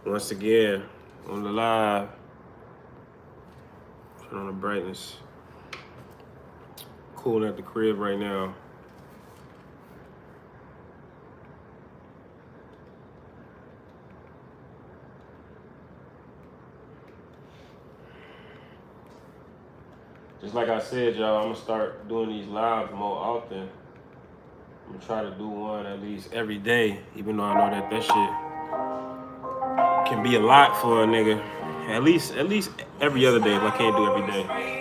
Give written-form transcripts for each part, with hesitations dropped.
Once again, on the live, turn on the brightness. Cool at the crib right now. Just like I said, y'all, I'm gonna start doing these lives more often. I'm gonna try to do one at least every day, even though I know that shit can be a lot for a nigga. At least every other day if I can't do every day.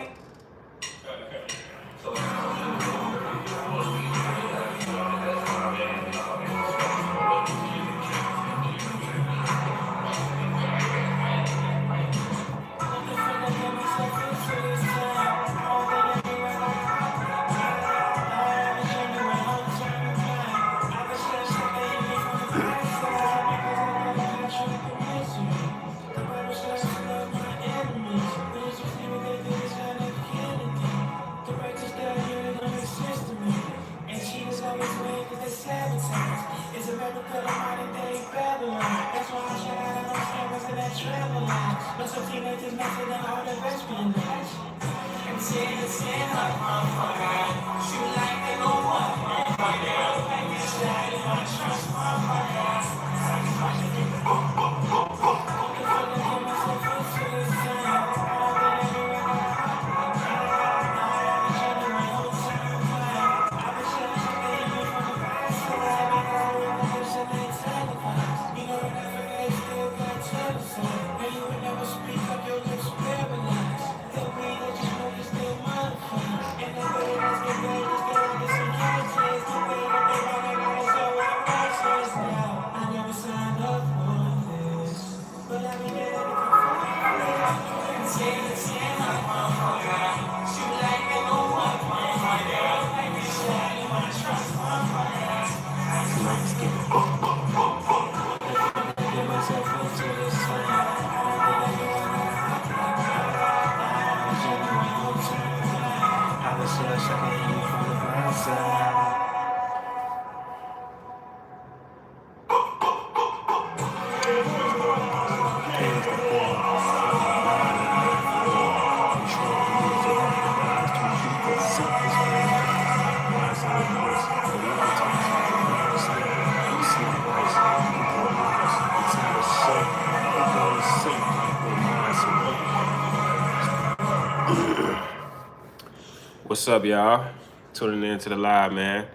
What's up, y'all? Tuning in to the live, man.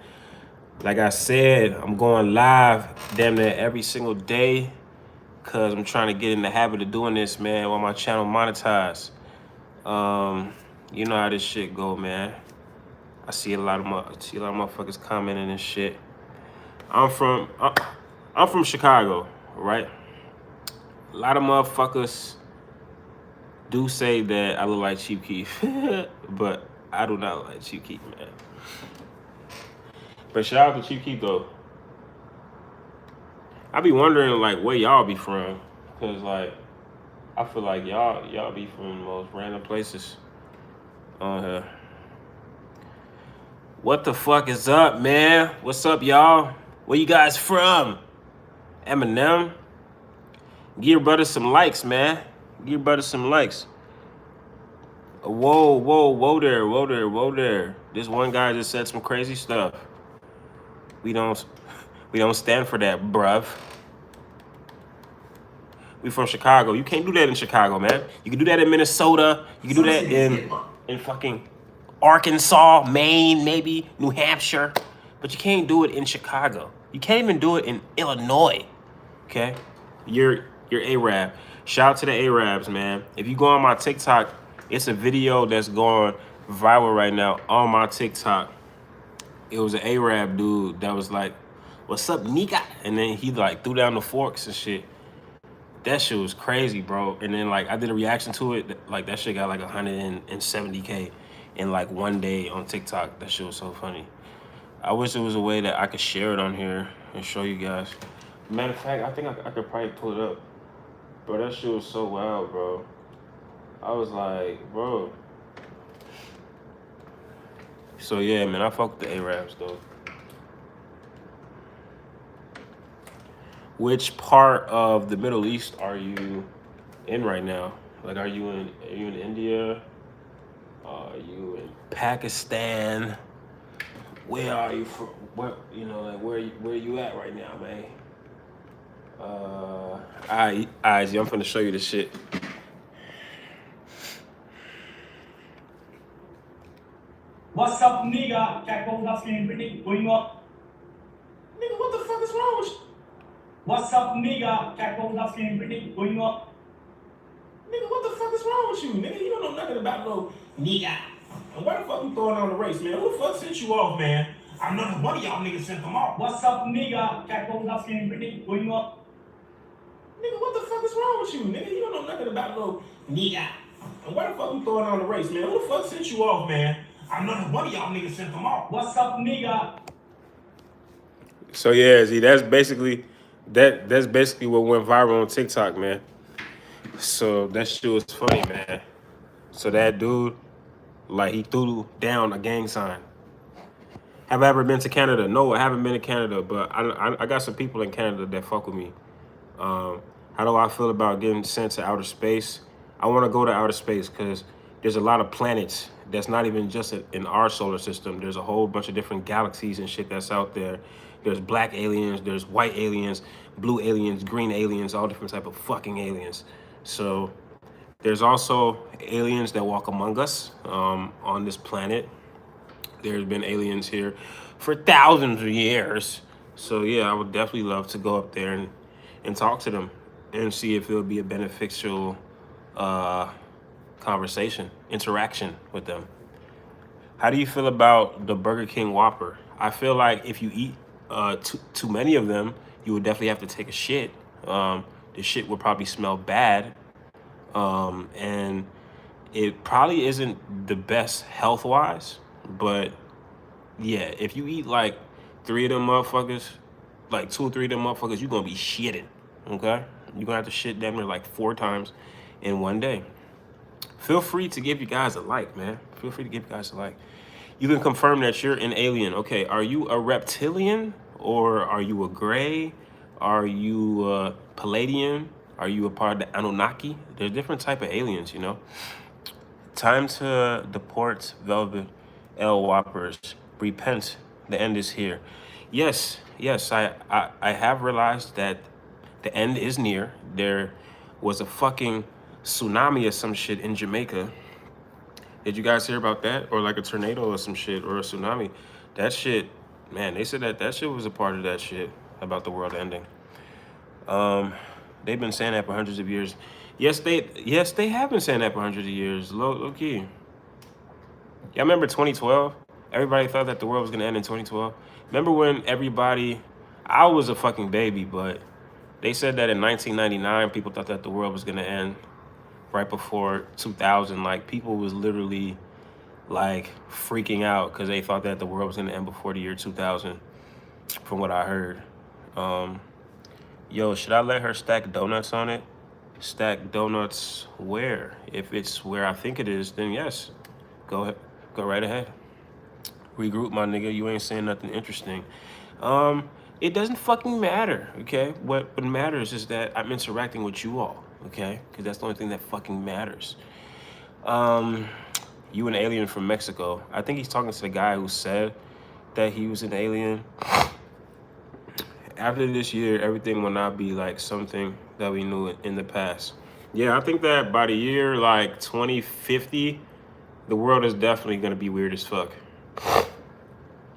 Like I said, I'm going live damn near every single day because I'm trying to get in the habit of doing this, man, while my channel monetized. You know how this shit go, man. I see a lot of motherfuckers commenting and shit. I'm from Chicago, right? A lot of motherfuckers do say that I look like Chief Keef, but I do not look like Chief Keef, man. But shout out to Chief Keef though. I be wondering like where y'all be from, cause like I feel like y'all be from the most random places on here. What the fuck is up, man? What's up, y'all? Where you guys from? Eminem? Give your brother some likes, man. Give your brother some likes. Whoa there. This one guy just said some crazy stuff. We don't stand for that, bruv. We from Chicago. You can't do that in Chicago, man. You can do that in Minnesota. You can do that in fucking Arkansas, Maine, maybe New Hampshire, but you can't do it in Chicago. You can't even do it in Illinois. Okay, you're Arab. Shout out to the Arabs, man. If you go on my TikTok, it's a video that's going viral right now on my TikTok. It was an Arab dude that was like, "What's up, nigga?" And then he like threw down the forks and shit. That shit was crazy, bro. And then like I did a reaction to it. Like that shit got like 170K in like one day on TikTok. That shit was so funny. I wish there was a way that I could share it on here and show you guys. Matter of fact, I think I could probably pull it up. Bro, that shit was so wild, bro. I was like, bro. So yeah, man, I fuck with the Arabs though. Which part of the Middle East are you in right now? Like, are you in India? Are you in Pakistan? Where are you from? What, like where you at right now, man? Alright, I'm finna show you the shit. What's up, nigga? Catapult going up. Nigga, what the fuck is wrong with you? What's up, nigga? Catapult going up. Nigga, what the fuck is wrong with you? Nigga, you don't know nothing about no nigga. And why the fuck you throwing on the race, man? Who the fuck sent you off, man? I know that one of y'all niggas sent them off. What's up, nigga? Catapult going up. Nigga, what the fuck is wrong with you? Nigga, you don't know nothing about no nigga. And why the fuck you throwing on the race, man? Who the fuck sent you off, man? I know that one of y'all niggas sent them off. What's up, nigga? So yeah, see, that's basically what went viral on TikTok, man. So that shit was funny, man. So that dude, like, he threw down a gang sign. Have I ever been to Canada? No, I haven't been to Canada, but I got some people in Canada that fuck with me. How do I feel about getting sent to outer space? I want to go to outer space because there's a lot of planets that's not even just in our solar system. There's a whole bunch of different galaxies and shit that's out there. There's black aliens, there's white aliens, blue aliens, green aliens, all different type of fucking aliens. So there's also aliens that walk among us on this planet. There's been aliens here for thousands of years. So yeah, I would definitely love to go up there and talk to them and see if it would be a beneficial conversation, interaction with them. How do you feel about the Burger King Whopper? I feel like if you eat too many of them, you would definitely have to take a shit. The shit would probably smell bad. And it probably isn't the best health-wise, but yeah, if you eat like 3 of them motherfuckers, like 2 or 3 of them motherfuckers, you're gonna be shitting, okay? You're gonna have to shit damn near like 4 times in one day. Feel free to give you guys a like, man. Feel free to give you guys a like. You can confirm that you're an alien. Okay, are you a reptilian or are you a gray? Are you a Palladian? Are you a part of the Anunnaki? There's different type of aliens, you know. Time to deport Velvet L Whoppers. Repent. The end is here. Yes, I have realized that the end is near. There was a fucking tsunami or some shit in Jamaica. Did you guys hear about that? Or like a tornado or some shit or a tsunami? That shit, man, they said that shit was a part of that shit about the world ending. They've been saying that for hundreds of years. Yes, they have been saying that for hundreds of years. Low key. Y'all remember 2012? Everybody thought that the world was gonna end in 2012. Remember when I was a fucking baby, but they said that in 1999, people thought that the world was gonna end right before 2000. Like, people was literally like freaking out because they thought that the world was gonna end before the year 2000, from what I heard. Yo, should I let her stack donuts on it? Stack donuts where? If it's where I think it is, then yes. Go ahead. Go right ahead. Regroup, my nigga. You ain't saying nothing interesting. It doesn't fucking matter, okay? What matters is that I'm interacting with you all, okay? Because that's the only thing that fucking matters. You an alien from Mexico. I think he's talking to the guy who said that he was an alien. After this year, everything will not be like something that we knew in the past. Yeah, I think that by the year like 2050, the world is definitely gonna be weird as fuck.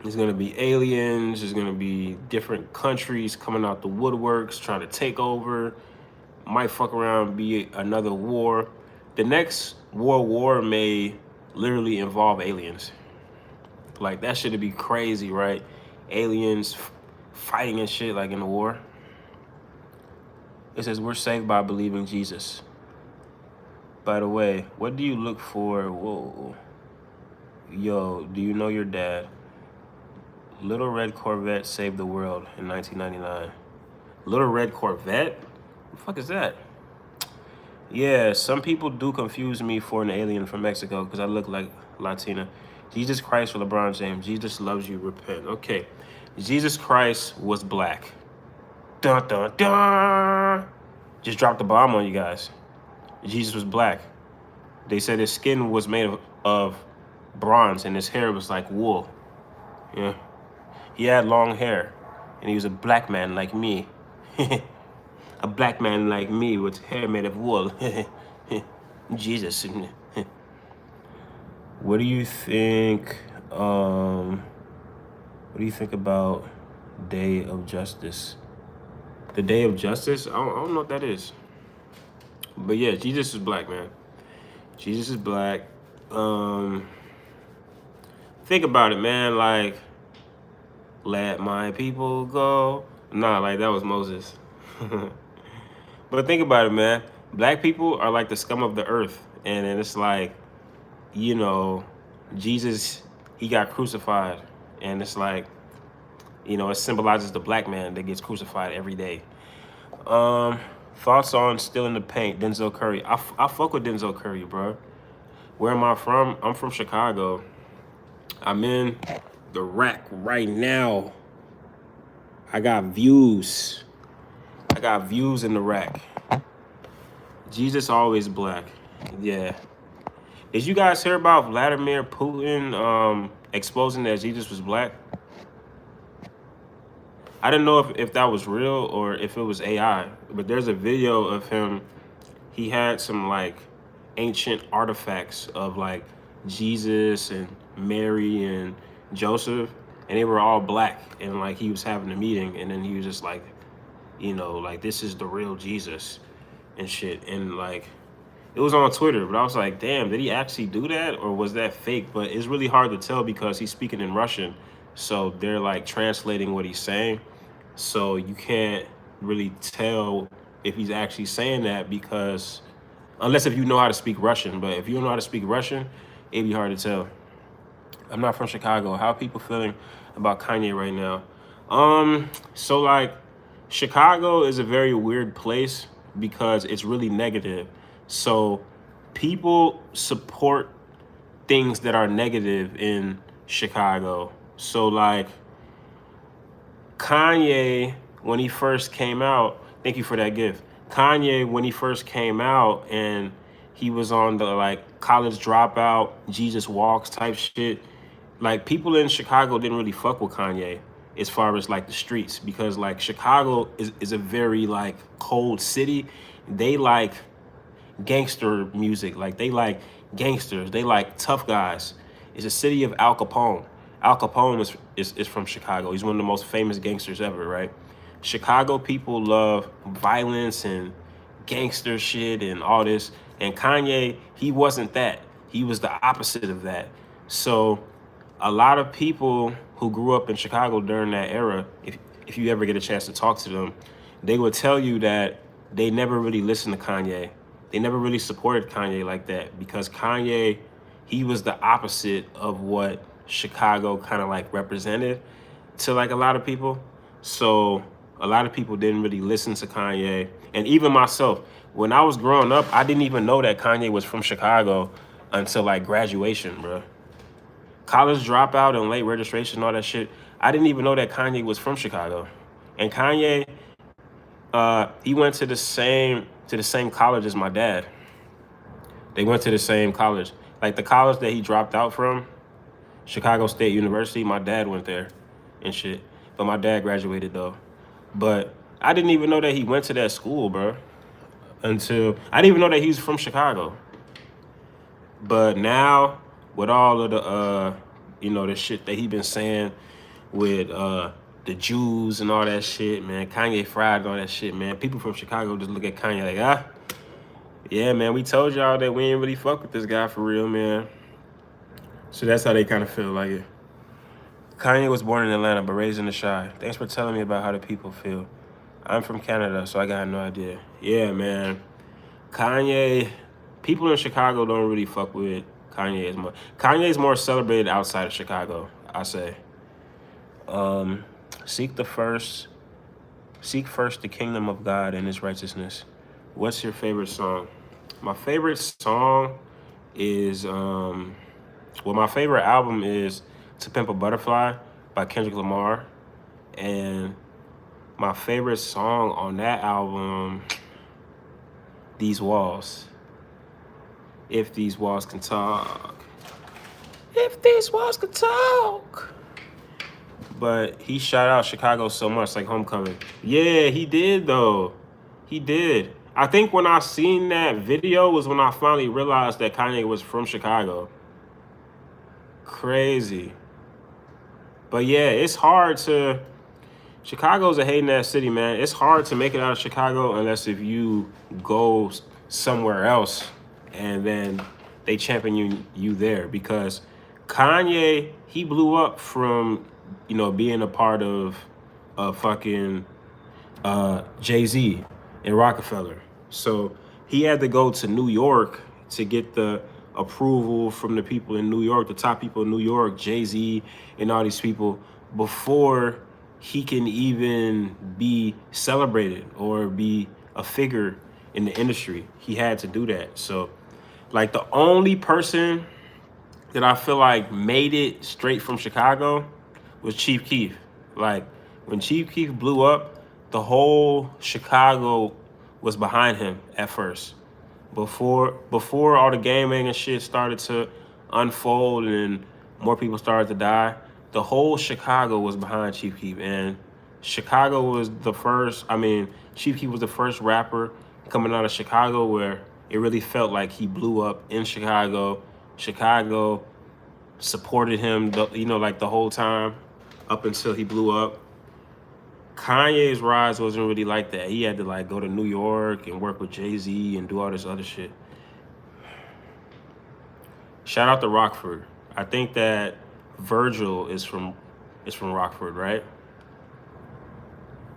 There's gonna be aliens, there's gonna be different countries coming out the woodworks, trying to take over. Might fuck around, be another war. The next world war may literally involve aliens. Like, that shit'd be crazy, right? Aliens fighting and shit like in the war. It says we're saved by believing Jesus. By the way, what do you look for? Whoa. Yo, do you know your dad? Little Red Corvette saved the world in 1999. Little Red Corvette? What the fuck is that? Yeah, some people do confuse me for an alien from Mexico because I look like Latina. Jesus Christ for LeBron James. Jesus loves you, repent. Okay. Jesus Christ was black. Dun, dun, dun. Just dropped the bomb on you guys. Jesus was black. They said his skin was made of bronze and his hair was like wool. Yeah. He had long hair. And he was a black man like me. A black man like me with hair made of wool. Jesus. What do you think? What do you think about Day of Justice? The Day of Justice? I don't know what that is. But yeah, Jesus is black, man. Jesus is black. Think about it, man. Like, let my people go. Nah, like that was Moses. But think about it, man. Black people are like the scum of the earth. And then it's like, you know, Jesus, he got crucified. And it's like, you know, it symbolizes the black man that gets crucified every day. Thoughts on Still in the Paint, Denzel Curry. I fuck with Denzel Curry, bro. Where am I from? I'm from Chicago. I'm in the rack right now. I got views. I got views in the rack. Jesus always black. Yeah. Did you guys hear about Vladimir Putin exposing that Jesus was black? I didn't know if that was real or if it was AI, but there's a video of him. He had some like ancient artifacts of like Jesus and Mary and Joseph, and they were all black. And like he was having a meeting, and then he was just like, you know, like this is the real Jesus and shit. And like it was on Twitter, but I was like, damn, did he actually do that or was that fake? But it's really hard to tell because he's speaking in Russian, so they're like translating what he's saying. So you can't really tell if he's actually saying that because unless if you know how to speak Russian. But if you don't know how to speak Russian, it'd be hard to tell. I'm not from Chicago. How are people feeling about Kanye right now? So like Chicago is a very weird place because it's really negative. So people support things that are negative in Chicago. So like Kanye, when he first came out, thank you for that gift. Kanye, when he first came out and he was on the like college dropout, Jesus walks type shit, like people in Chicago didn't really fuck with Kanye as far as like the streets because like Chicago is a very like cold city. They like gangster music, like they like gangsters, they like tough guys. It's a city of Al Capone. Al Capone is from Chicago. He's one of the most famous gangsters ever, right? Chicago people love violence and gangster shit and all this. And Kanye, he wasn't that. He was the opposite of that. So a lot of people who grew up in Chicago during that era, if you ever get a chance to talk to them, they would tell you that they never really listened to Kanye. They never really supported Kanye like that because Kanye, he was the opposite of what Chicago kind of like represented to like a lot of people. So a lot of people didn't really listen to Kanye. And even myself, when I was growing up, I didn't even know that Kanye was from Chicago until like graduation, bro. College dropout and late registration, all that shit. I didn't even know that Kanye was from Chicago. And Kanye, he went to the same college as my dad. They went to the same college. Like the college that he dropped out from, Chicago State University, my dad went there and shit. But my dad graduated though. But I didn't even know that he went to that school, bro. Until I didn't even know that he's from Chicago. But now with all of the you know, the shit that he been saying with the Jews and all that shit, man, Kanye fried and all that shit, man. People from Chicago just look at Kanye like, yeah, man, we told y'all that we ain't really fuck with this guy for real, man. So that's how they kind of feel like it. Kanye was born in Atlanta, but raised in the Chi. Thanks for telling me about how the people feel. I'm from Canada, so I got no idea. Yeah, man. Kanye, people in Chicago don't really fuck with Kanye as much. Kanye's more celebrated outside of Chicago, I say. Seek first the kingdom of God and his righteousness. What's your favorite song? My favorite song is, my favorite album is To Pimp a Butterfly by Kendrick Lamar. And My favorite song on that album, These Walls. If These Walls Can Talk. If These Walls Can Talk. But he shout out Chicago so much, like Homecoming. Yeah, he did though. He did. I think when I seen that video was when I finally realized that Kanye was from Chicago. Crazy. But yeah, it's hard to... Chicago's a hating ass city, man. It's hard to make it out of Chicago unless if you go somewhere else and then they champion you there. Because Kanye, he blew up from, you know, being a part of fucking Jay-Z and Rockefeller. So he had to go to New York to get the approval from the people in New York, the top people in New York, Jay-Z and all these people, before he can even be celebrated or be a figure in the industry. He had to do that. So like the only person that I feel like made it straight from Chicago was Chief Keef. Like when Chief Keef blew up, the whole Chicago was behind him at first. Before all the gang and shit started to unfold and more people started to die, the whole Chicago was behind Chief Keef. And Chicago was the first, Chief Keef was the first rapper coming out of Chicago where it really felt like he blew up in Chicago. Chicago supported him, you know, like the whole time up until he blew up. Kanye's rise wasn't really like that. He had to like go to New York and work with Jay-Z and do all this other shit. Shout out to Rockford. I think that Virgil is from Rockford, right?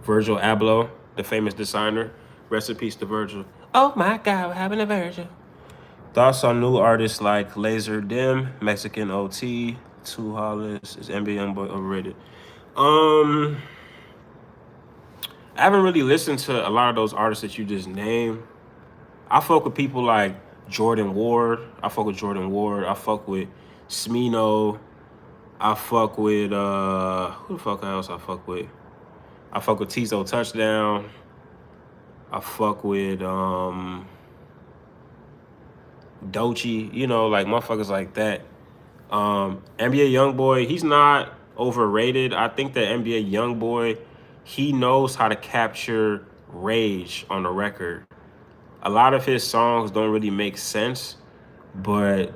Virgil Abloh, the famous designer. Rest in peace to Virgil. Oh my God, what happened to Virgil? Thoughts on new artists like Laser Dim, Mexican OT, Two Hollis, is NBA Youngboy overrated? I haven't really listened to a lot of those artists that you just named. I fuck with people like Jordan Ward. I fuck with Smino. I fuck with who the fuck else I fuck with? I fuck with Tizo Touchdown. I fuck with Doechii, you know, like motherfuckers like that. NBA Youngboy, he's not overrated. I think that NBA Youngboy, he knows how to capture rage on a record. A lot of his songs don't really make sense, but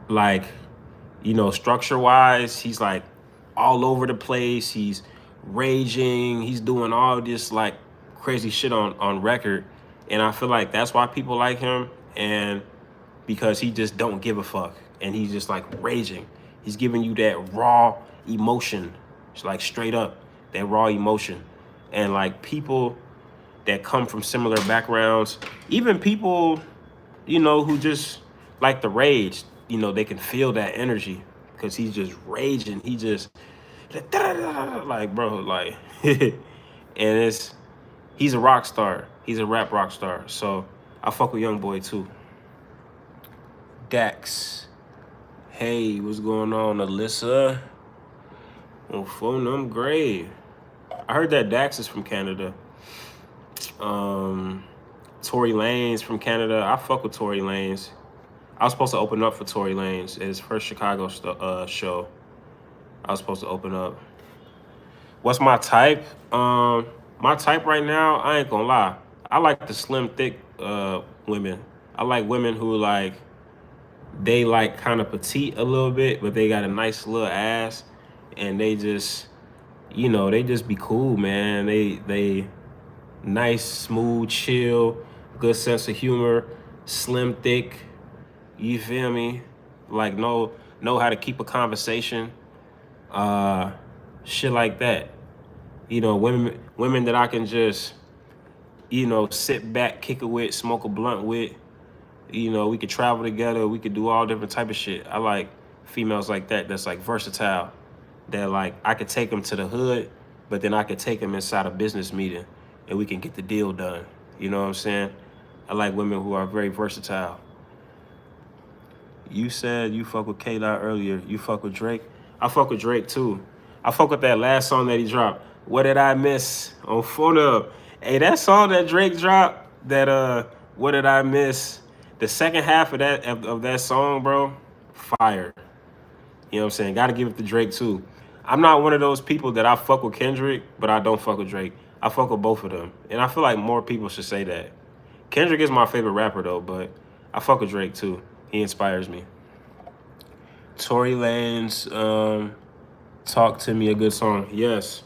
like, you know, structure-wise, he's like all over the place. He's raging. He's doing all this like crazy shit on record. And I feel like that's why people like him, and because he just don't give a fuck. And he's just like raging. He's giving you that raw emotion. It's like straight up, that raw emotion. And like people that come from similar backgrounds, even people, you know, who just like the rage, you know, they can feel that energy because he's just raging. He just like, bro, like, and he's a rock star. He's a rap rock star. So I fuck with Youngboy too. Dax. Hey, what's going on, Alyssa? On phone them grave. I heard that Dax is from Canada. Tory Lanez from Canada. I fuck with Tory Lanez. I was supposed to open up for Tory Lanez at his first Chicago show. I was supposed to open up. What's my type? My type right now, I ain't gonna lie. I like the slim, thick women. I like women who like, they like kind of petite a little bit, but they got a nice little ass, and they just, you know, they just be cool, man. They nice, smooth, chill, good sense of humor, slim, thick. You feel me? Like know how to keep a conversation. Shit like that. You know, women that I can just, you know, sit back, kick it with, smoke a blunt with. You know, we could travel together. We could do all different type of shit. I like females like that. That's like versatile. That like I could take them to the hood, but then I could take them inside a business meeting, and we can get the deal done. You know what I'm saying? I like women who are very versatile. You said you fuck with K-Dot earlier. You fuck with Drake? I fuck with Drake too. I fuck with that last song that he dropped. What did I miss on photo? Hey, that song that Drake dropped, that what did I miss? The second half of that song, bro, fire. You know what I'm saying? Gotta give it to Drake too. I'm not one of those people that I fuck with Kendrick, but I don't fuck with Drake. I fuck with both of them. And I feel like more people should say that. Kendrick is my favorite rapper though, but I fuck with Drake too. He inspires me. Tory Lanez, Talk to Me, a good song. Yes.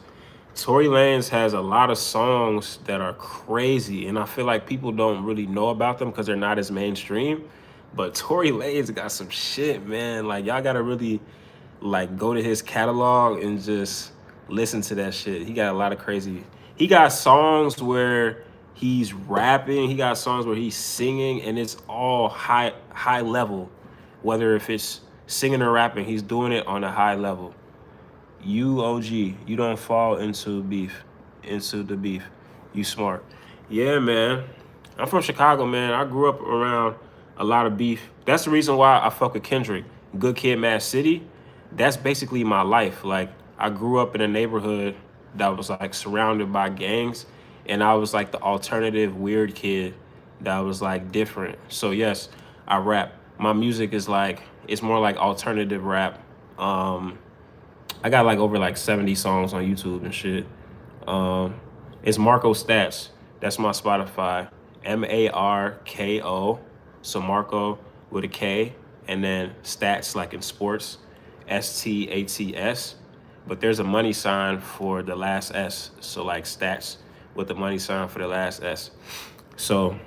Tory Lanez has a lot of songs that are crazy, and I feel like people don't really know about them because they're not as mainstream. But Tory Lanez got some shit, man. Like, y'all gotta really like go to his catalog and just listen to that shit. He got a lot of crazy. He got songs where he's rapping. He got songs where he's singing, and it's all high level. Whether if it's singing or rapping, he's doing it on a high level. You OG, you don't fall into the beef. You smart. Yeah, man. I'm from Chicago, man. I grew up around a lot of beef. That's the reason why I fuck with Kendrick. Good Kid, Mad City. That's basically my life. Like, I grew up in a neighborhood that was like surrounded by gangs, and I was like the alternative weird kid that was like different. So yes, I rap. My music is like, it's more like alternative rap. I got like over like 70 songs on YouTube and shit. It's Marco Stats. That's my Spotify. Marko. So Marco with a K, and then stats like in sports, STATS. But there's a money sign for the last S. So like stats with the money sign for the last S. So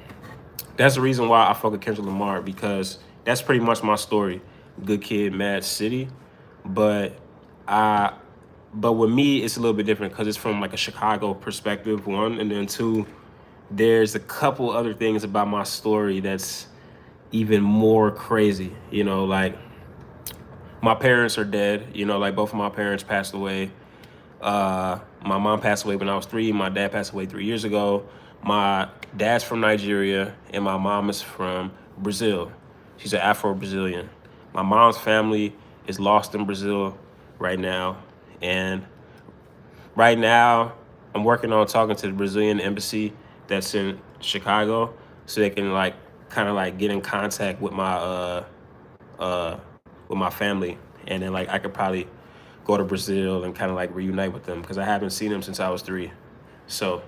that's the reason why I fuck with Kendrick Lamar, because that's pretty much my story. Good Kid, Mad City. But but with me, it's a little bit different because it's from like a Chicago perspective, one, and then two, there's a couple other things about my story that's even more crazy. You know, like my parents are dead. You know, like both of my parents passed away. My mom passed away when I was 3. My dad passed away 3 years ago. My dad's from Nigeria, and my mom is from Brazil. She's an Afro-Brazilian. My mom's family is lost in Brazil right now. And right now, I'm working on talking to the Brazilian embassy that's in Chicago so they can like kind of like get in contact with my family, and then like I could probably go to Brazil and kind of like reunite with them because I haven't seen them since I was 3. So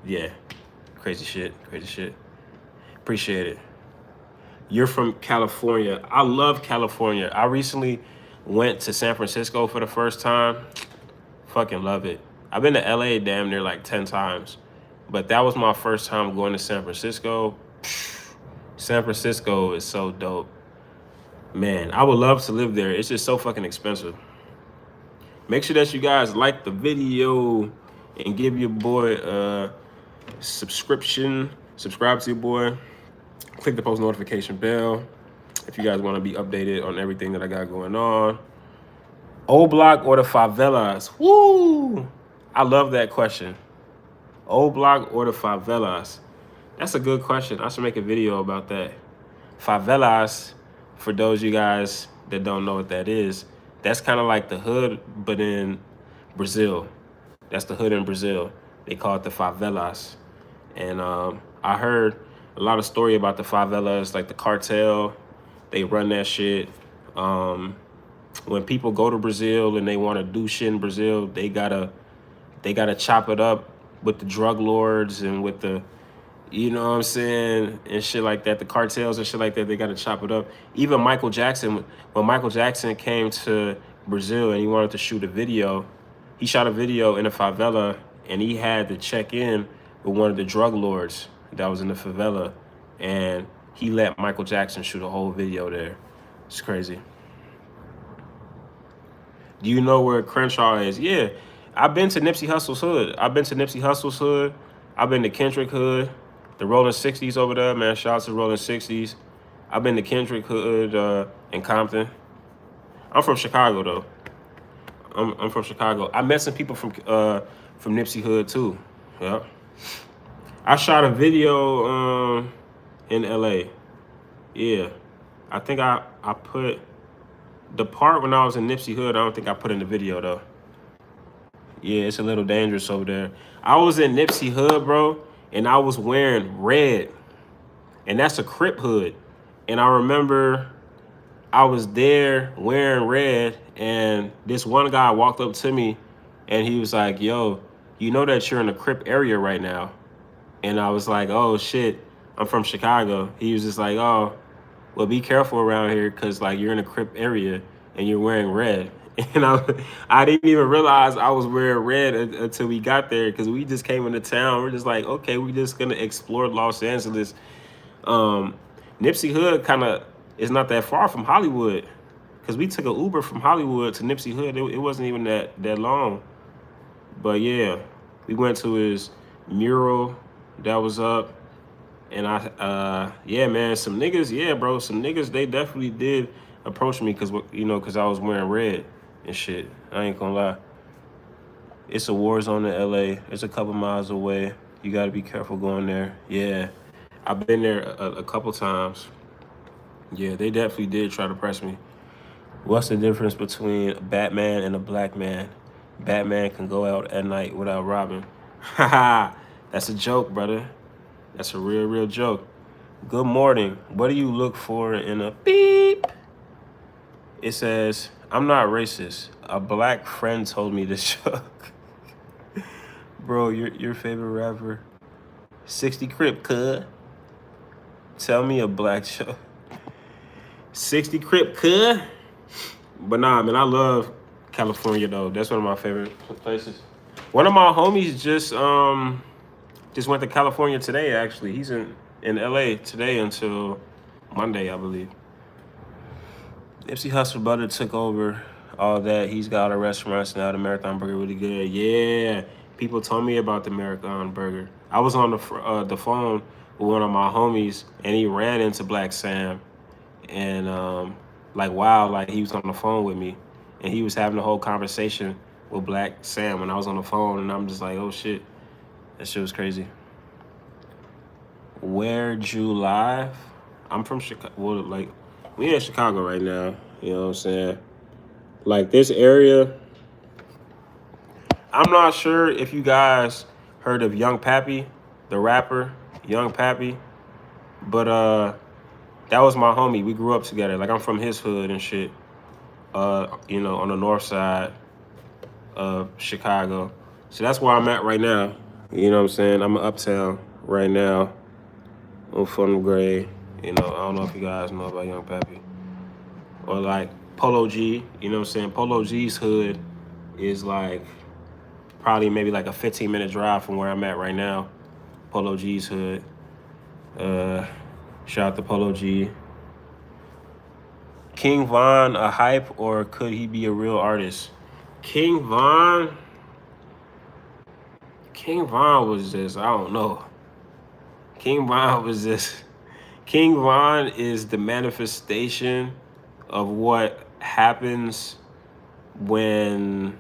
yeah, crazy shit. Appreciate it. You're from California. I love California. I recently went to San Francisco for the first time. Fucking love it. I've been to LA damn near like 10 times, but that was my first time going to San Francisco. San Francisco is so dope. Man, I would love to live there. It's just so fucking expensive. Make sure that you guys like the video and give your boy a subscription. Subscribe to your boy. Click the post notification bell if you guys want to be updated on everything that I got going on. Old Block or the favelas? Woo! I love that question. Old Block or the favelas? That's a good question. I should make a video about that. Favelas, for those of you guys that don't know what that is, that's kind of like the hood, but in Brazil. That's the hood in Brazil. They call it the favelas. And I heard a lot of story about the favelas, like the cartel. They run that shit. When people go to Brazil and they want to do shit in Brazil, they gotta chop it up with the drug lords and with the, you know what I'm saying, and shit like that. The cartels and shit like that, they gotta chop it up. Even Michael Jackson, when Michael Jackson came to Brazil and he wanted to shoot a video, he shot a video in a favela and he had to check in with one of the drug lords that was in the favela, and he let Michael Jackson shoot a whole video there. It's crazy. Do you know where Crenshaw is? Yeah, I've been to Nipsey Hussle's hood. I've been to Kendrick hood, the Rolling 60s over there, man. Shout out to Rolling 60s. I've been to Kendrick hood in Compton. I'm from Chicago though. I'm from Chicago. I met some people from Nipsey hood too. Yeah. I shot a video in LA. Yeah. I think I put the part when I was in Nipsey hood, I don't think I put in the video though. Yeah, it's a little dangerous over there. I was in Nipsey Hood, bro, and I was wearing red, and that's a Crip hood. And I remember I was there wearing red, and this one guy walked up to me, and he was like, "Yo, you know that you're in a Crip area right now?" And I was like, "Oh shit, I'm from Chicago." He was just like, "Oh, well, be careful around here, cause like you're in a Crip area and you're wearing red." And I didn't even realize I was wearing red until we got there, cause we just came into town. We're just like, okay, we're just gonna explore Los Angeles. Um, Nipsey Hood kind of is not that far from Hollywood, cause we took an Uber from Hollywood to Nipsey Hood. It wasn't even that long. But yeah, we went to his mural that was up. And yeah, man, some niggas, yeah, bro, some niggas, they definitely did approach me because I was wearing red and shit. I ain't gonna lie. It's a war zone in LA. It's a couple miles away. You gotta be careful going there. Yeah, I've been there a couple times. Yeah, they definitely did try to press me. What's the difference between a Batman and a black man? Batman can go out at night without robbing. Haha, that's a joke, brother. That's a real joke. Good morning. What do you look for in a beep? It says, I'm not racist. A black friend told me this joke. Bro, your favorite rapper? 60 Crip, cuz. Tell me a black joke. 60 Crip, cuz. But nah, man, I love California though. That's one of my favorite places. One of my homies just went to California today. Actually, he's in LA today until Monday, I believe. Nipsey Hussle brother took over all that. He's got all the restaurants now. The Marathon Burger really good. Yeah, people told me about the Marathon Burger. I was on the phone with one of my homies, and he ran into Black Sam, and like wow, like he was on the phone with me, and he was having a whole conversation with Black Sam when I was on the phone, and I'm just like, oh shit, that shit was crazy. Where'd you live? I'm from Chicago. Well, like we in Chicago right now. You know what I'm saying? Like this area, I'm not sure if you guys heard of Young Pappy, the rapper, Young Pappy, but that was my homie. We grew up together. Like I'm from his hood and shit. On the north side of Chicago. So that's where I'm at right now. You know what I'm saying? I'm uptown right now on Fulton Gray. I don't know if you guys know about Young Pappy. Or like Polo G, you know what I'm saying? Polo G's hood is like probably maybe like a 15-minute drive from where I'm at right now. Polo G's hood. Shout out to Polo G. King Von a hype or could he be a real artist? King Von was just, I don't know. King Von is the manifestation of what happens when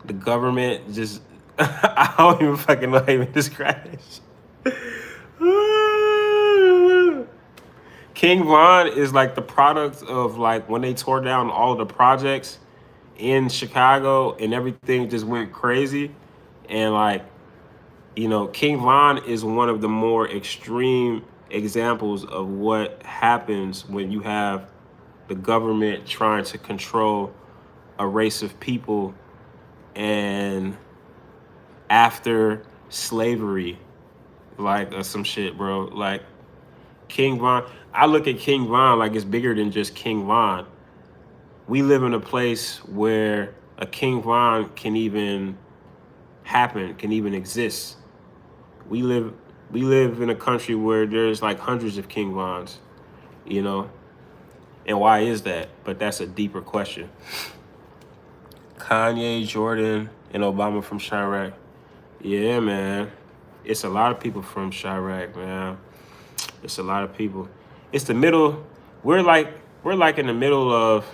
the government just I don't even fucking know how to even describe it. King Von is like the product of like when they tore down all the projects in Chicago and everything just went crazy. And like, King Von is one of the more extreme examples of what happens when you have the government trying to control a race of people and after slavery, like some shit, bro. Like King Von, I look at King Von like it's bigger than just King Von. We live in a place where a King Von can even happen, can even exist. We live in a country where there's like hundreds of King Vons, And why is that? But that's a deeper question. Kanye, Jordan, and Obama from Chirac. Yeah, man. It's a lot of people from Chirac, man. It's a lot of people. It's the middle. We're like in the middle of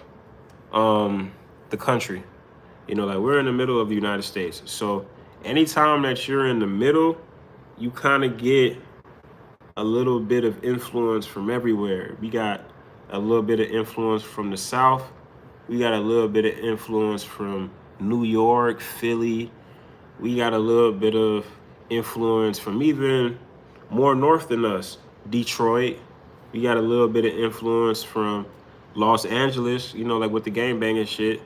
the country. Like we're in the middle of the United States. So anytime that you're in the middle, you kind of get a little bit of influence from everywhere. We got a little bit of influence from the South. We got a little bit of influence from New York, Philly. We got a little bit of influence from even more north than us. Detroit. We got a little bit of influence from Los Angeles, you know, like with the gangbanging shit.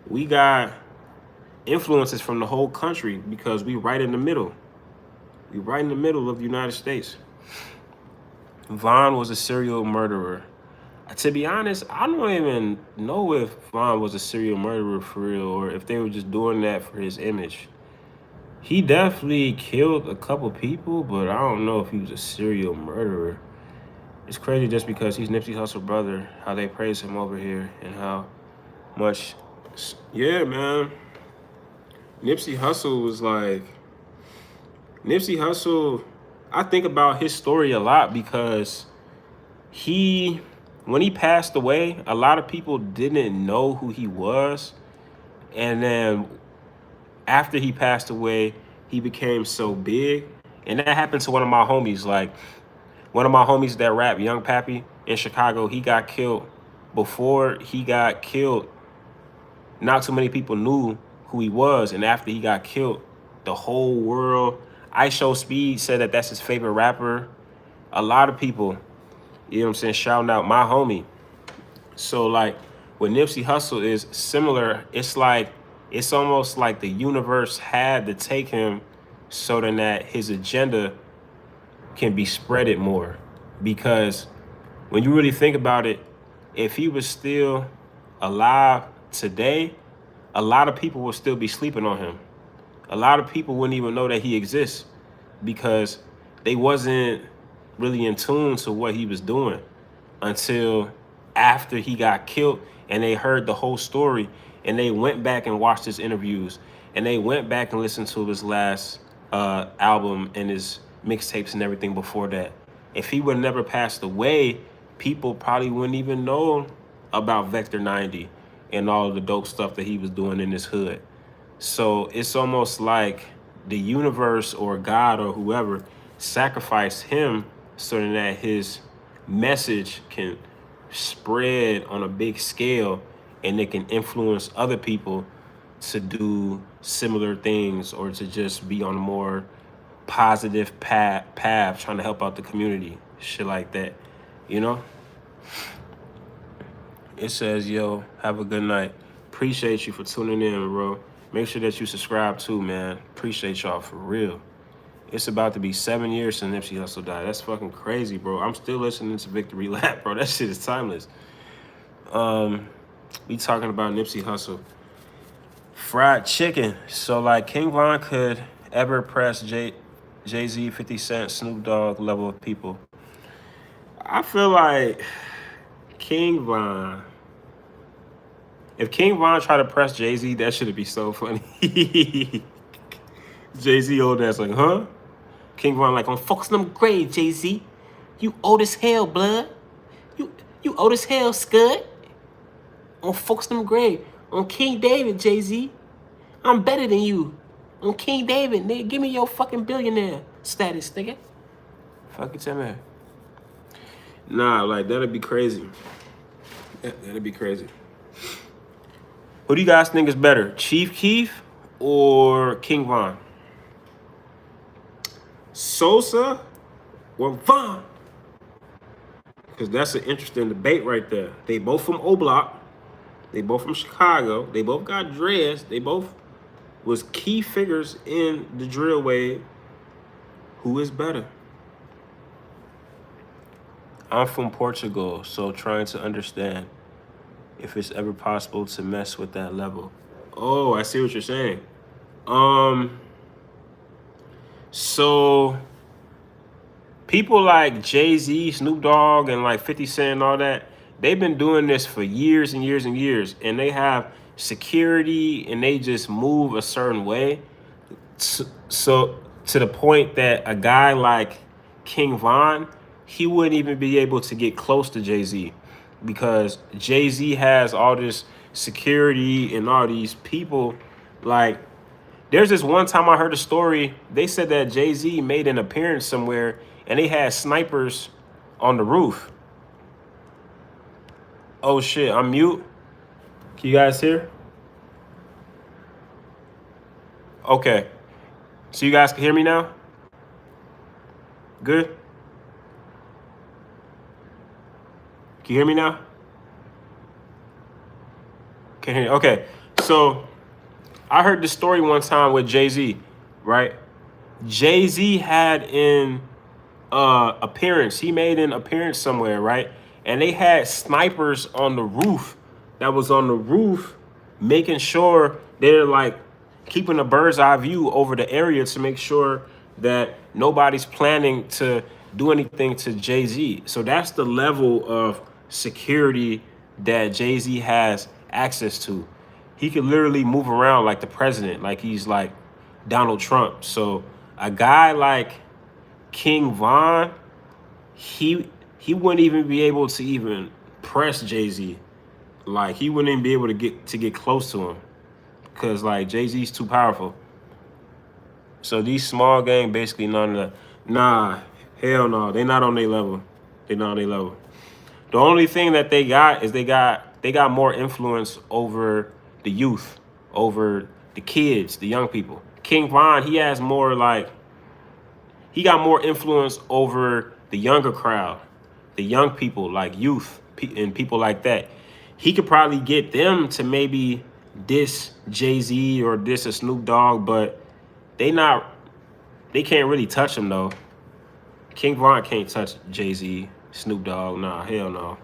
We got influences from the whole country because we right in the middle. We right in the middle of the United States. Vaughn was a serial murderer. To be honest, I don't even know if Vaughn was a serial murderer for real or if they were just doing that for his image. He definitely killed a couple people, but I don't know if he was a serial murderer. It's crazy just because he's Nipsey Hussle's brother, how they praise him over here and how much. Yeah, man. Nipsey Hussle was like, Nipsey Hussle, I think about his story a lot because when he passed away, a lot of people didn't know who he was. And then after he passed away, he became so big. And that happened to one of my homies. Like, one of my homies that rap, Young Pappy, in Chicago, he got killed. Before he got killed, not too many people knew who he was. And after he got killed, the whole world, I Show Speed said that that's his favorite rapper. A lot of people, you know what I'm saying, shouting out my homie. So like with Nipsey Hussle is similar. It's like, it's almost like the universe had to take him so then that his agenda can be spreaded more. Because when you really think about it, if he was still alive today, a lot of people would still be sleeping on him. A lot of people wouldn't even know that he exists because they wasn't really in tune to what he was doing until after he got killed and they heard the whole story and they went back and watched his interviews and they went back and listened to his last album and his mixtapes and everything before that. If he would have never passed away, people probably wouldn't even know about Vector 90 and all of the dope stuff that he was doing in his hood. So it's almost like the universe or God or whoever sacrificed him so that his message can spread on a big scale and it can influence other people to do similar things or to just be on a more positive path trying to help out the community, shit like that, you know? It says, yo, have a good night. Appreciate you for tuning in, bro. Make sure that you subscribe too, man. Appreciate y'all for real. It's about to be 7 years since Nipsey Hussle died. That's fucking crazy, bro. I'm still listening to Victory Lap, bro. That shit is timeless. We talking about Nipsey Hussle. Fried chicken. So like King Von could ever press Jay-Z, 50 Cent, Snoop Dogg level of people. I feel like King Von, if King Von tried to press Jay-Z, that should be so funny. Jay-Z old ass like, huh? King Von like, on focus them grave, Jay-Z. You old as hell, blood. You old as hell, scud. On focus them grave. On King David, Jay-Z. I'm better than you. On King David, nigga. Give me your fucking billionaire status, nigga. Fuck it, tell me. Nah, like, that'd be crazy. That'd be crazy. Who do you guys think is better, Chief Keef or King Von? Sosa or Von? Because that's an interesting debate right there. They both from O Block. They both from Chicago. They both got dreads. They both was key figures in the drill wave. Who is better? I'm from Portugal, so trying to understand if it's ever possible to mess with that level. Oh, I see what you're saying. So people like Jay-Z, Snoop Dogg, and like 50 Cent and all that, they've been doing this for years and years and years, and they have security and they just move a certain way. So to the point that a guy like King Von, he wouldn't even be able to get close to Jay-Z because Jay-Z has all this security and all these people. Like, there's this one time I heard a story. They said that Jay-Z made an appearance somewhere and they had snipers on the roof. Oh shit, I'm mute. Can you guys hear? Okay. So you guys can hear me now? Good? Can you hear me now? Can you hear me? Okay. So I heard this story one time with Jay-Z, right? Jay-Z had an appearance. He made an appearance somewhere, right? And they had snipers on the roof that was on the roof making sure they're like keeping a bird's eye view over the area to make sure that nobody's planning to do anything to Jay-Z. So that's the level of security that Jay-Z has access to. He could literally move around like the president, like he's like Donald Trump. So a guy like King Von, he wouldn't even be able to even press Jay-Z. Like he wouldn't even be able to get close to him. Cause like Jay-Z's too powerful. So these small gang basically none of the hell no. They not on their level. They not on their level. The only thing that they got is they got more influence over the youth, over the kids, the young people. King Von, he has more like he got more influence over the younger crowd, the young people, like youth and people like that. He could probably get them to maybe diss Jay-Z or diss a Snoop Dogg, but they can't really touch him though. King Von can't touch Jay-Z, Snoop Dogg, nah, hell no.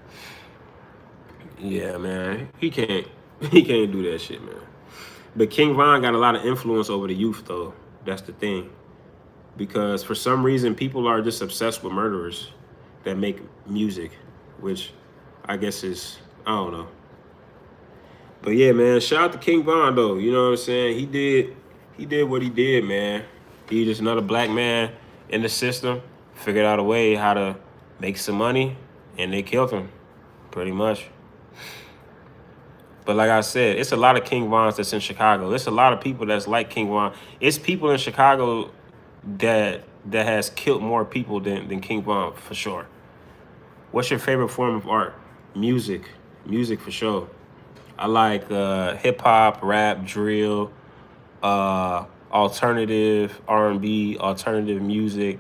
Yeah, man, he can't do that shit, man. But King Von got a lot of influence over the youth though. That's the thing. Because for some reason, people are just obsessed with murderers that make music, which I guess is, I don't know. But yeah, man, shout out to King Von though. You know what I'm saying? He did what he did, man. He just another black man in the system, figured out a way how to make some money, and they killed him, pretty much. But like I said, it's a lot of King Vons that's in Chicago. It's a lot of people that's like King Von. It's people in Chicago that has killed more people than King Von, for sure. What's your favorite form of art? Music for sure. I like hip hop, rap, drill, alternative R&B, alternative music.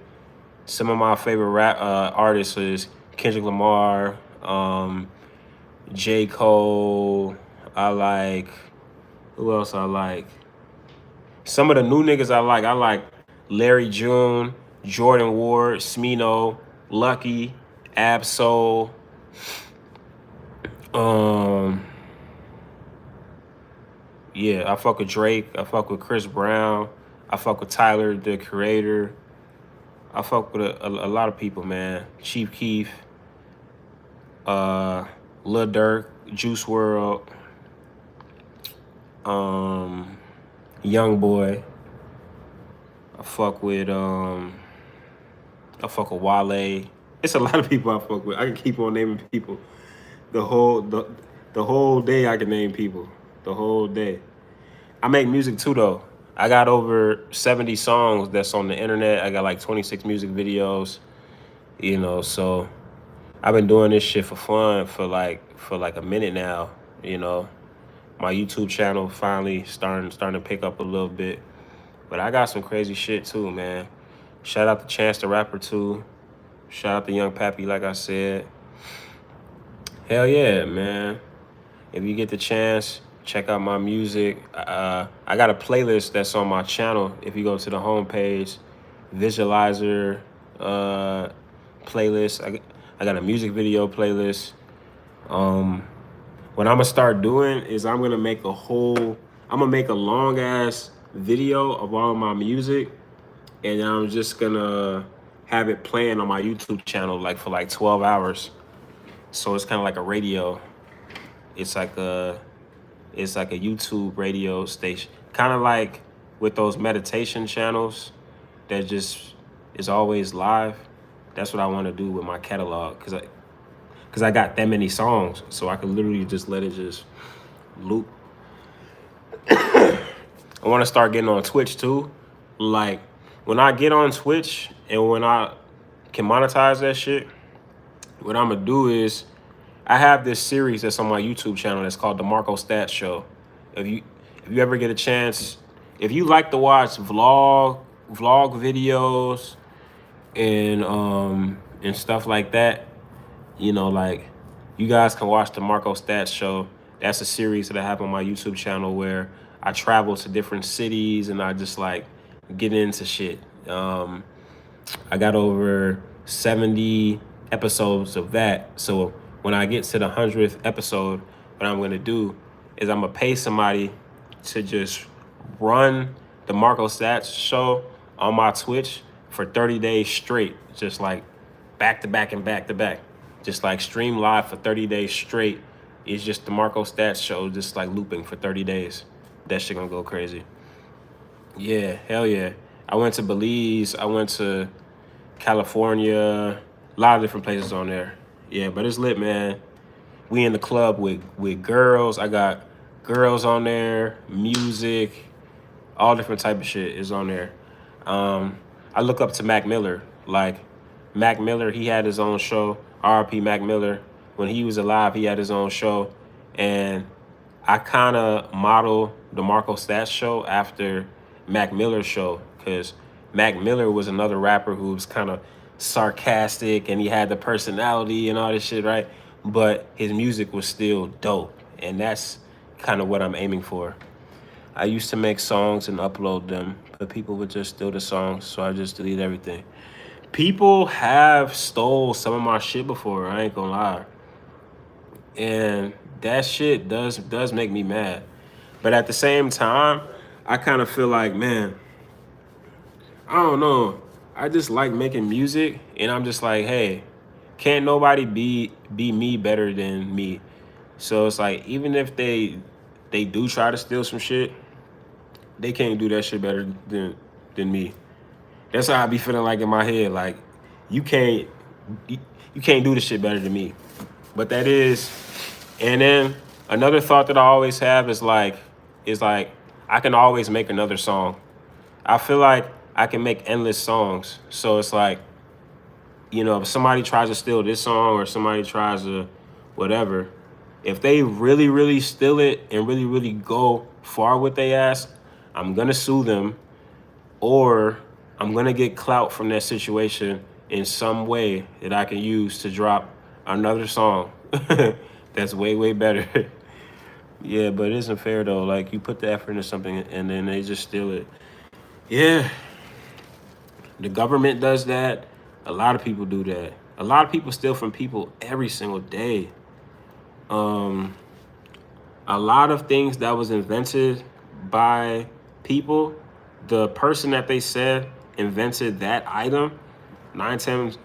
Some of my favorite rap artists is Kendrick Lamar, J. Cole. I like, who else I like? Some of the new niggas I like Larry June, Jordan Ward, Smino, Lucky, Absol. Yeah, I fuck with Drake. I fuck with Chris Brown. I fuck with Tyler, the Creator. I fuck with a lot of people, man. Chief Keef, Lil Durk, Juice WRLD, Young Boy. I fuck with Wale. It's a lot of people I fuck with. I can keep on naming people. The whole day I can name people. The whole day. I make music too though. I got over 70 songs that's on the internet. I got like 26 music videos. You know, so I've been doing this shit for fun for like a minute now, you know. My YouTube channel finally starting to pick up a little bit. But I got some crazy shit too, man. Shout out to Chance the Rapper too. Shout out to Young Pappy, like I said. Hell yeah, man. If you get the chance, check out my music. I got a playlist that's on my channel. If you go to the homepage, Visualizer playlist. I got a music video playlist. What I'm gonna start doing is I'm gonna make a long ass video of all of my music, and I'm just gonna have it playing on my YouTube channel like for like 12 hours. So it's kind of like a radio. It's like a YouTube radio station, kind of like with those meditation channels that just is always live. That's what I want to do with my catalog, because I got that many songs, so I could literally just let it just loop. I want to start getting on Twitch too. Like when I get on Twitch and when I can monetize that shit, what I'm gonna do is I have this series that's on my YouTube channel that's called the Marco Stats Show. If you ever get a chance, if you like to watch vlog videos and stuff like that, you know, like you guys can watch the Marco Stats Show. That's a series that I have on my YouTube channel where I travel to different cities and I just like get into shit. I got over 70 episodes of that. So when I get to the 100th episode, what I'm gonna do is I'm gonna pay somebody to just run the Marco Stats Show on my Twitch for 30 days straight, just like back to back and back to back, just like stream live for 30 days straight. It's just the Marco Stats Show, just like looping for 30 days. That shit gonna go crazy. Yeah, hell yeah. I went to Belize. I went to California. A lot of different places on there. Yeah, but it's lit, man. We in the club with girls. I got girls on there, music, all different type of shit is on there. I look up to Mac Miller. Like, Mac Miller, he had his own show. R.I.P. Mac Miller. When he was alive, he had his own show. And I kind of model the Marco Stats Show after Mac Miller's show, because Mac Miller was another rapper who was kind of sarcastic and he had the personality and all this shit, right? But his music was still dope. And that's kind of what I'm aiming for. I used to make songs and upload them, but people would just steal the songs, so I just delete everything. People have stole some of my shit before, I ain't gonna lie. And that shit does make me mad. But at the same time, I kind of feel like, man, I don't know. I just like making music, and I'm just like, hey, can't nobody be me better than me. So it's like, even if they do try to steal some shit, they can't do that shit better than me. That's how I be feeling like in my head. Like, you can't do this shit better than me. But that is, and then another thought that I always have is like I can always make another song. I feel like I can make endless songs. So it's like, you know, if somebody tries to steal this song or somebody tries to whatever, if they really, really steal it and really, really go far with they ass, I'm going to sue them, or I'm going to get clout from that situation in some way that I can use to drop another song that's way, way better. Yeah, but it isn't fair though. Like, you put the effort into something and then they just steal it. Yeah. The government does that. A lot of people do that. A lot of people steal from people every single day. A lot of things that was invented by people, the person that they said invented that item, nine times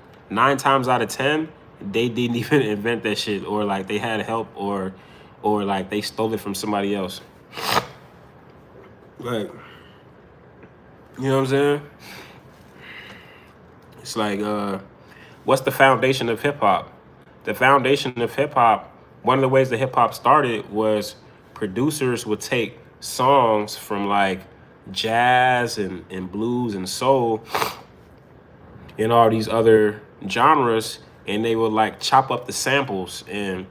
out of 10, they didn't even invent that shit, or like they had help, or like they stole it from somebody else. Like, you know what I'm saying? It's like, what's the foundation of hip hop? The foundation of hip hop, one of the ways that hip hop started was producers would take songs from like jazz and blues and soul and all these other genres, and they would like chop up the samples and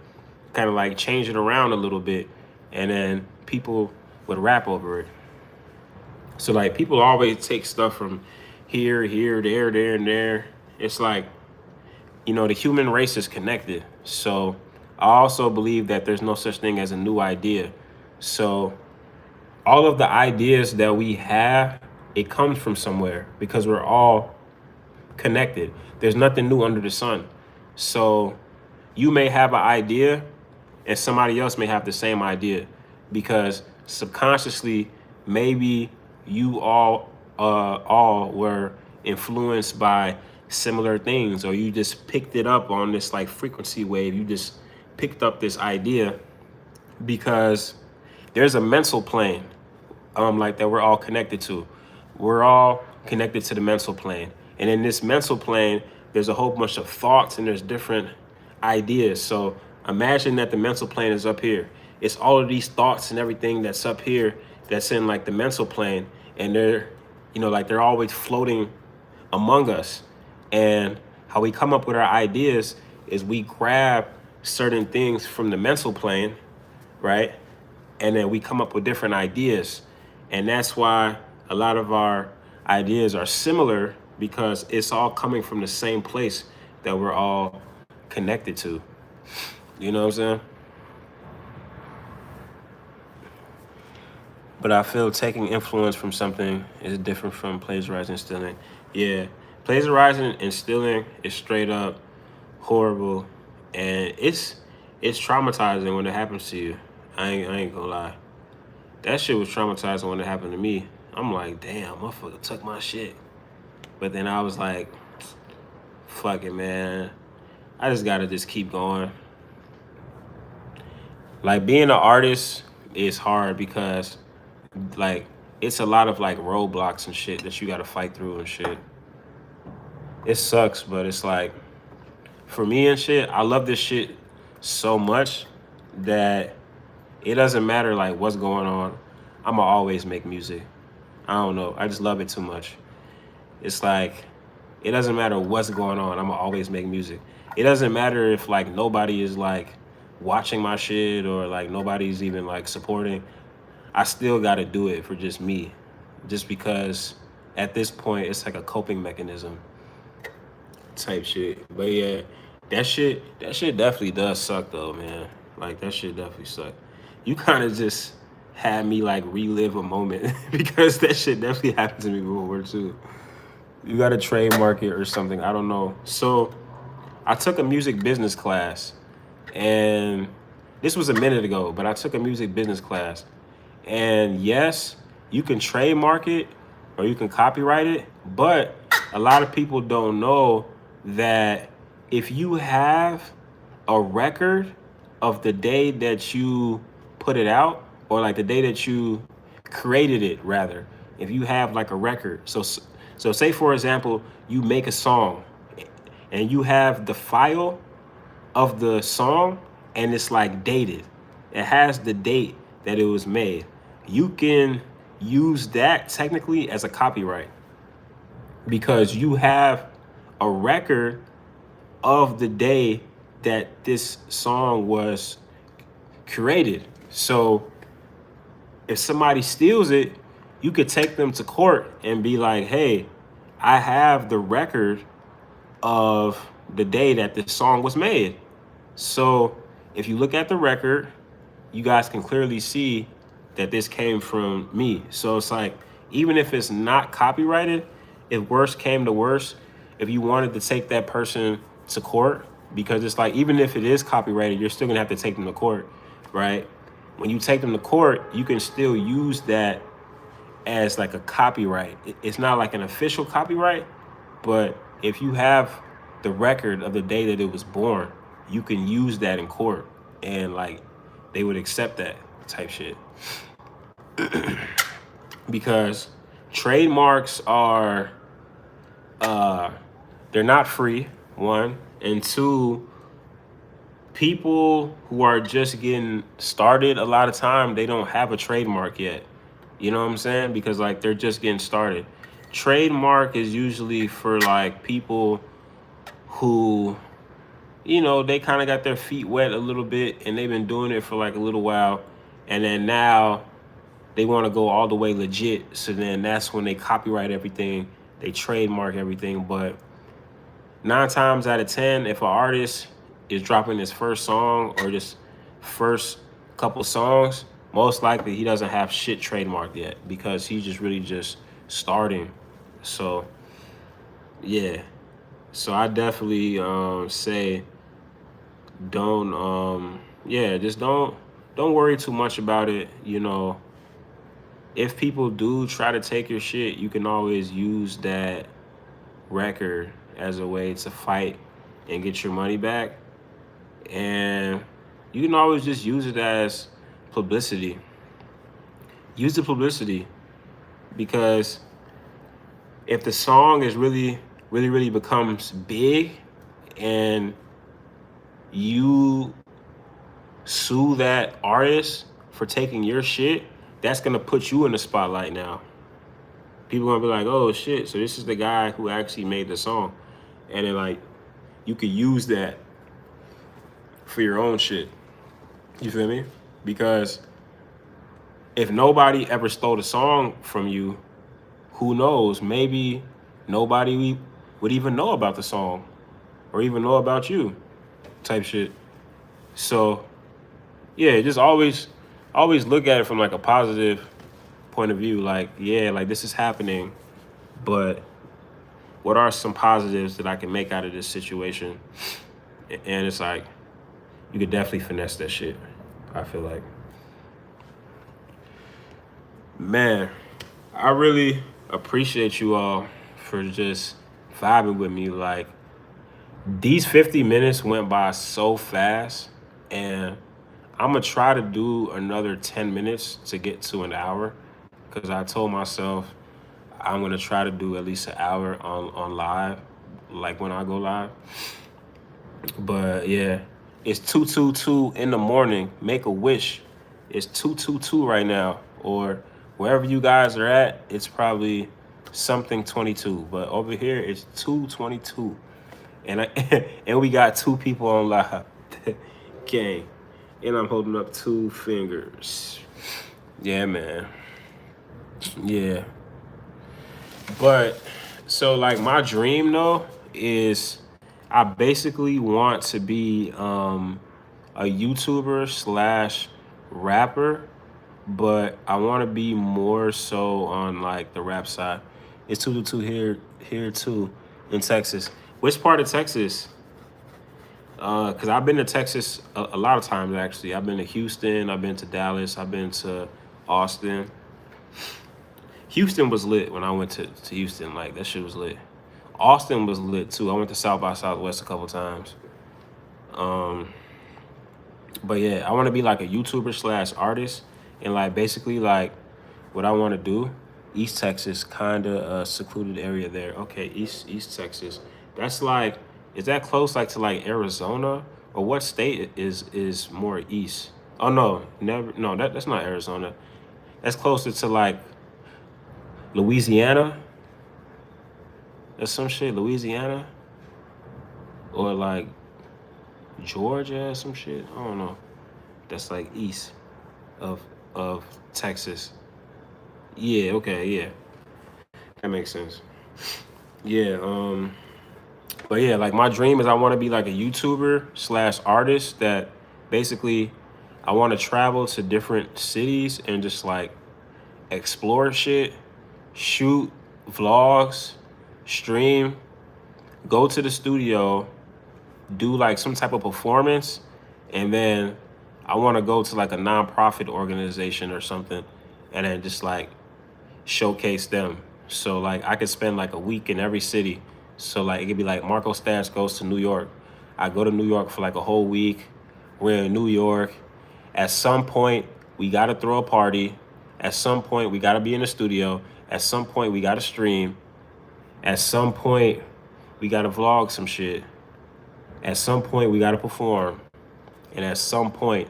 kind of like change it around a little bit, and then people would rap over it. So like, people always take stuff from here, there, and there. It's like, you know, the human race is connected. So I also believe that there's no such thing as a new idea. So all of the ideas that we have, it comes from somewhere, because we're all connected. There's nothing new under the sun. So you may have an idea and somebody else may have the same idea, because subconsciously, maybe you all were influenced by similar things, or you just picked it up on this like frequency wave. You just picked up this idea because there's a mental plane like that we're all connected to. We're all connected to the mental plane. And in this mental plane, there's a whole bunch of thoughts and there's different ideas. So imagine that the mental plane is up here. It's all of these thoughts and everything that's up here that's in like the mental plane. And they're, you know, like they're always floating among us. And how we come up with our ideas is we grab certain things from the mental plane, right? And then we come up with different ideas. And that's why a lot of our ideas are similar, because it's all coming from the same place that we're all connected to. You know what I'm saying? But I feel taking influence from something is different from plagiarizing and stealing. Yeah, plagiarizing and stealing is straight up horrible, and it's traumatizing when it happens to you. I ain't gonna lie. That shit was traumatizing when it happened to me. I'm like, damn, motherfucker took my shit. But then I was like, fuck it, man. I just gotta just keep going. Like, being an artist is hard because, like, it's a lot of like roadblocks and shit that you gotta fight through and shit. It sucks, but it's like, for me and shit, I love this shit so much that it doesn't matter like what's going on. I'ma always make music. I don't know. I just love it too much. It's like, it doesn't matter what's going on. I'ma always make music. It doesn't matter if like nobody is like watching my shit or like nobody's even like supporting. I still gotta do it for just me. Just because at this point it's like a coping mechanism type shit. But yeah, that shit definitely does suck though, man. Like, that shit definitely suck. You kind of just had me like relive a moment because that shit definitely happened to me before too. You got to trademark it or something. I don't know. So I took a music business class, and this was a minute ago, but I took a music business class. And yes, you can trademark it or you can copyright it, but a lot of people don't know that if you have a record of the day that you put it out, or like the day that you created it, rather, if you have like a record. So say for example, you make a song and you have the file of the song and it's like dated. It has the date that it was made. You can use that technically as a copyright because you have a record of the day that this song was created. So if somebody steals it, you could take them to court and be like, hey, I have the record of the day that this song was made. So if you look at the record, you guys can clearly see that this came from me. So it's like, even if it's not copyrighted, if worse came to worse, if you wanted to take that person to court, because it's like, even if it is copyrighted, you're still gonna have to take them to court, right? When you take them to court, you can still use that as like a copyright. It's not like an official copyright, but if you have the record of the day that it was born, you can use that in court, and like they would accept that type shit. Because trademarks are they're not free, one, and two, people who are just getting started, a lot of time they don't have a trademark yet. You know what I'm saying? Because like they're just getting started. Trademark is usually for like people who, you know, they kind of got their feet wet a little bit and they've been doing it for like a little while, and then now they want to go all the way legit. So then that's when they copyright everything, they trademark everything. But 9 times out of 10, if an artist is dropping his first song or just first couple songs, most likely he doesn't have shit trademarked yet because he's just really just starting. So yeah, so I definitely say don't just don't worry too much about it. You know, if people do try to take your shit, you can always use that record as a way to fight and get your money back. And you can always just use it as publicity. Use the publicity, because if the song is really becomes big and you sue that artist for taking your shit, that's gonna put you in the spotlight now. People gonna be like, oh shit, so this is the guy who actually made the song. And then like, you could use that for your own shit. You feel me? Because if nobody ever stole the song from you, who knows? Maybe nobody would even know about the song or even know about you, type shit. So yeah, just always look at it from like a positive point of view. Like, yeah, like this is happening, but what are some positives that I can make out of this situation? And it's like, you could definitely finesse that shit, I feel like. Man, I really appreciate you all for just vibing with me. Like, these 50 minutes went by so fast, and I'm gonna try to do another 10 minutes to get to an hour, because I told myself I'm gonna try to do at least an hour on live, like when I go live. But yeah, it's 2:22 in the morning. Make a wish. It's 2:22 right now, or wherever you guys are at, it's probably something 22. But over here, it's 2:22, and and we got 2 people on live. Gang, and I'm holding up 2 fingers. Yeah, man. Yeah. But so like my dream though is I basically want to be a YouTuber slash rapper, but I want to be more so on like the rap side. It's 222 here too in Texas. Which part of Texas? Cause I've been to Texas a lot of times actually. I've been to Houston, I've been to Dallas, I've been to Austin. Houston was lit when I went to Houston. Like, that shit was lit. Austin was lit, too. I went to South by Southwest a couple times. But, yeah, I want to be, like, a YouTuber slash artist. And, like, basically, like, what I want to do, East Texas, kind of a secluded area there. Okay, East Texas. That's, like, is that close, like, to, like, Arizona? Or what state is more east? Oh, no, never. No, that's not Arizona. That's closer to, like, Louisiana. That's some shit, Louisiana. Or like Georgia or some shit. I don't know. That's like east of Texas. Yeah, okay, yeah. That makes sense. Yeah, but yeah, like my dream is I want to be like a YouTuber slash artist that basically I want to travel to different cities and just like explore shit, shoot vlogs, stream, go to the studio, do like some type of performance, and then I want to go to like a nonprofit organization or something and then just like showcase them. So like I could spend like a week in every city. So like it could be like Marco Stats goes to New York. I go to New York for like a whole week. We're in New York. At some point, we got to throw a party. At some point, we got to be in the studio. At some point, we got to stream. At some point, we got to vlog some shit. At some point, we got to perform. And at some point,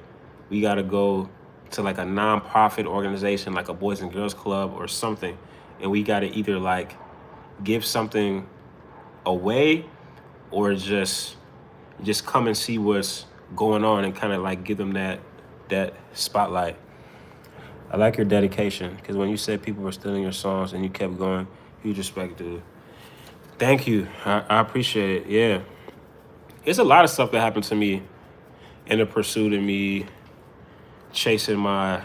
we got to go to like a nonprofit organization, like a Boys and Girls Club or something. And we got to either like give something away or just come and see what's going on and kind of like give them that spotlight. I like your dedication, because when you said people were stealing your songs and you kept going, huge respect, dude. Thank you. I appreciate it. Yeah. It's a lot of stuff that happened to me in the pursuit of me chasing my,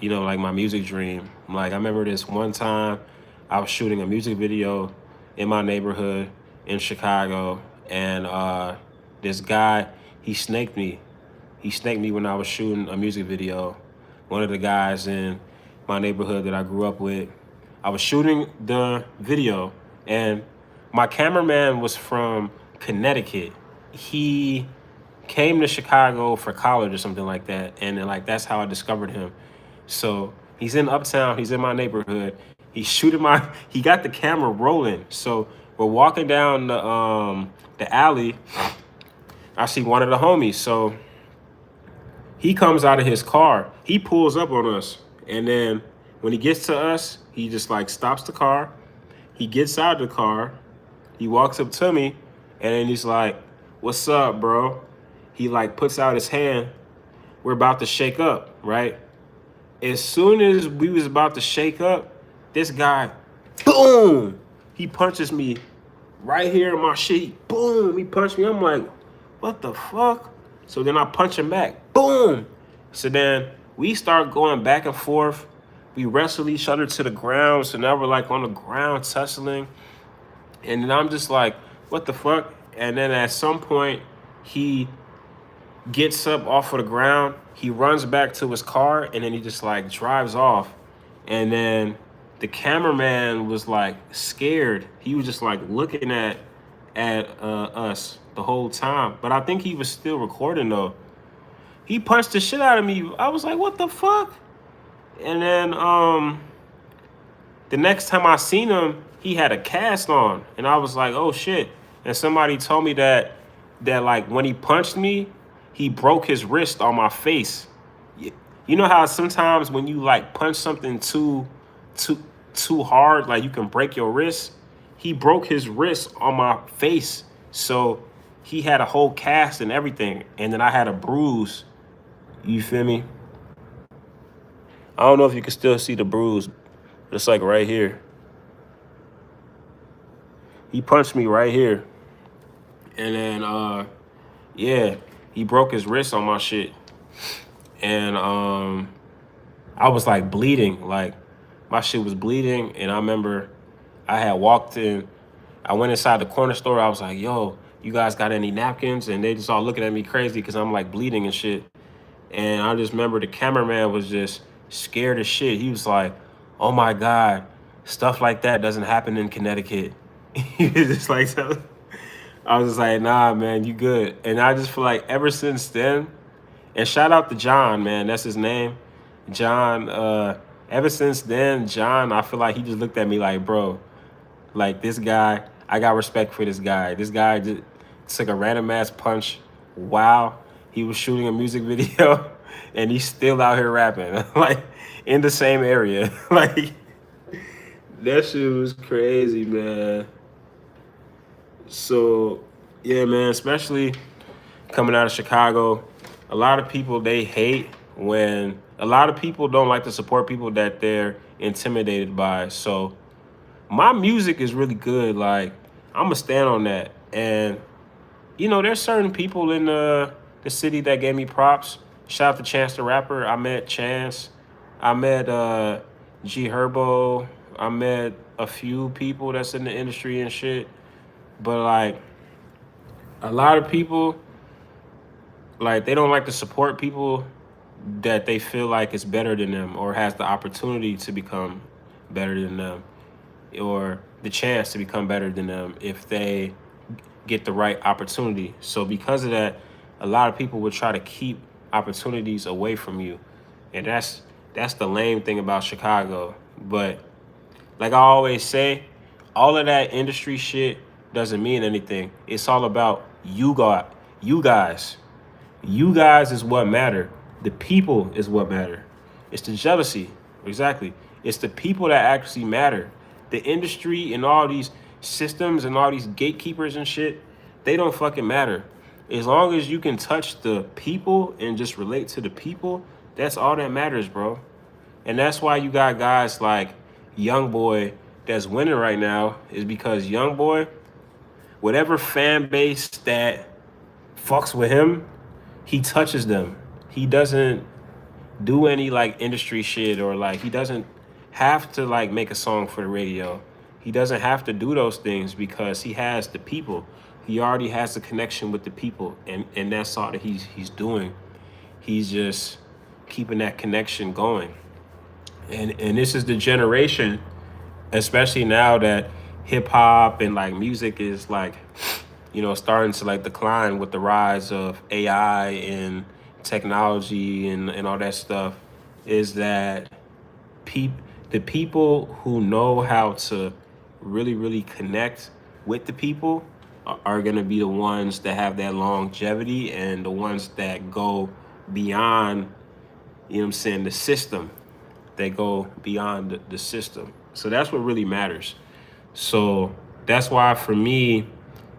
like my music dream. Like I remember this one time I was shooting a music video in my neighborhood in Chicago, and this guy, he snaked me. He snaked me when I was shooting a music video. One of the guys in my neighborhood that I grew up with. I was shooting the video, and my cameraman was from Connecticut. He came to Chicago for college or something like that, and then, like, that's how I discovered him. So he's in Uptown. He's in my neighborhood. He's shooting he got the camera rolling. So we're walking down the alley. I see one of the homies. So he comes out of his car. He pulls up on us. And then when he gets to us, he just like stops the car. He gets out of the car. He walks up to me, and then he's like, "What's up, bro?" He like puts out his hand. We're about to shake up, right? As soon as we was about to shake up, this guy, boom, he punches me right here in my shit. Boom, he punched me. I'm like, what the fuck? So then I punch him back. Boom. So then we start going back and forth. We wrestle each other to the ground. So now we're like on the ground tussling. And then I'm just like, what the fuck? And then at some point, he gets up off of the ground. He runs back to his car, and then he just like drives off. And then the cameraman was like scared. He was just like looking at us the whole time. But I think he was still recording though. He punched the shit out of me. I was like, what the fuck? And then the next time I seen him, he had a cast on, and I was like, oh shit. And somebody told me that like when he punched me, he broke his wrist on my face. You know how sometimes when you like punch something too hard, like you can break your wrist? He broke his wrist on my face. So he had a whole cast and everything. And then I had a bruise. You feel me? I don't know if you can still see the bruise. It's like right here. He punched me right here. And then, yeah, he broke his wrist on my shit. And I was like bleeding. Like my shit was bleeding. And I remember I had walked in. I went inside the corner store. I was like, yo, you guys got any napkins? And they just all looking at me crazy because I'm like bleeding and shit. And I just remember the cameraman was just scared as shit. He was like, oh my God, stuff like that doesn't happen in Connecticut. He was just like, I was just like, nah, man, you good. And I just feel like ever since then, and shout out to John, man, that's his name. John, ever since then, John, I feel like he just looked at me like, bro, like this guy, I got respect for this guy. This guy just took a random ass punch. Wow. He was shooting a music video and he's still out here rapping, like in the same area. Like that shit was crazy, man. So yeah, man, especially coming out of Chicago, a lot of people, they hate when a lot of people don't like to support people that they're intimidated by. So my music is really good. Like I'm gonna stand on that. And you know, there's certain people in the city that gave me props. Shout out to Chance the Rapper. I met Chance. I met G Herbo. I met a few people that's in the industry and shit. But like a lot of people, like they don't like to support people that they feel like is better than them or has the opportunity to become better than them or the chance to become better than them if they get the right opportunity. So because of that, a lot of people would try to keep opportunities away from you. And that's the lame thing about Chicago. But like I always say, all of that industry shit doesn't mean anything. It's all about you guys. You guys is what matter. The people is what matter. It's the jealousy. Exactly. It's the people that actually matter. The industry and all these systems and all these gatekeepers and shit, they don't fucking matter. As long as you can touch the people and just relate to the people, that's all that matters, bro. And that's why you got guys like Youngboy that's winning right now, is because Youngboy, whatever fan base that fucks with him, he touches them. He doesn't do any like industry shit, or like he doesn't have to like make a song for the radio. He doesn't have to do those things because he has the people. He already has the connection with the people, and that's all that he's doing. He's just keeping that connection going. And this is the generation, especially now that hip hop and like music is like, you know, starting to like decline with the rise of AI and technology and all that stuff, is that the people who know how to really connect with the people are going to be the ones that have that longevity and the ones that go beyond, you know what I'm saying, the system. They go beyond the system. So that's what really matters. So that's why for me,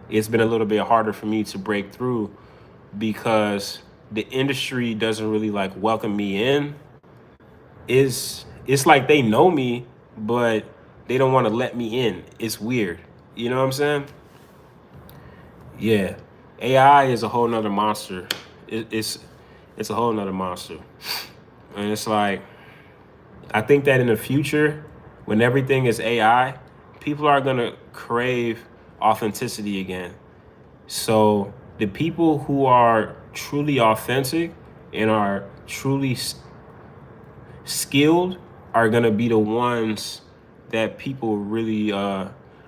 it's been a little bit harder for me to break through, because the industry doesn't really like welcome me in. it's like they know me, but they don't want to let me in. It's weird. You know what I'm saying? Yeah. AI is a whole nother monster. It's a whole nother monster. And it's like I think that in the future, when everything is AI, people are gonna crave authenticity again. So the people who are truly authentic and are truly skilled are gonna be the ones that people really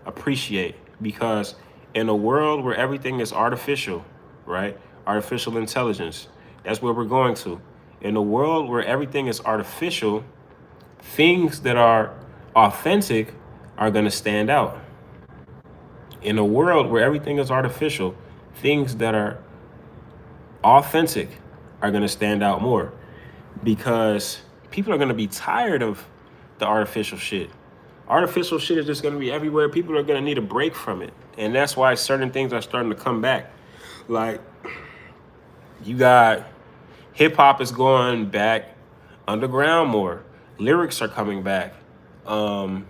appreciate, because in a world where everything is artificial, right? Artificial intelligence. That's where we're going to. In a world where everything is artificial, things that are authentic are going to stand out. In a world where everything is artificial, things that are authentic are going to stand out more, because people are going to be tired of the artificial shit. Artificial shit is just going to be everywhere. People are going to need a break from it. And that's why certain things are starting to come back. Like, you got hip hop is going back underground more. Lyrics are coming back. Um,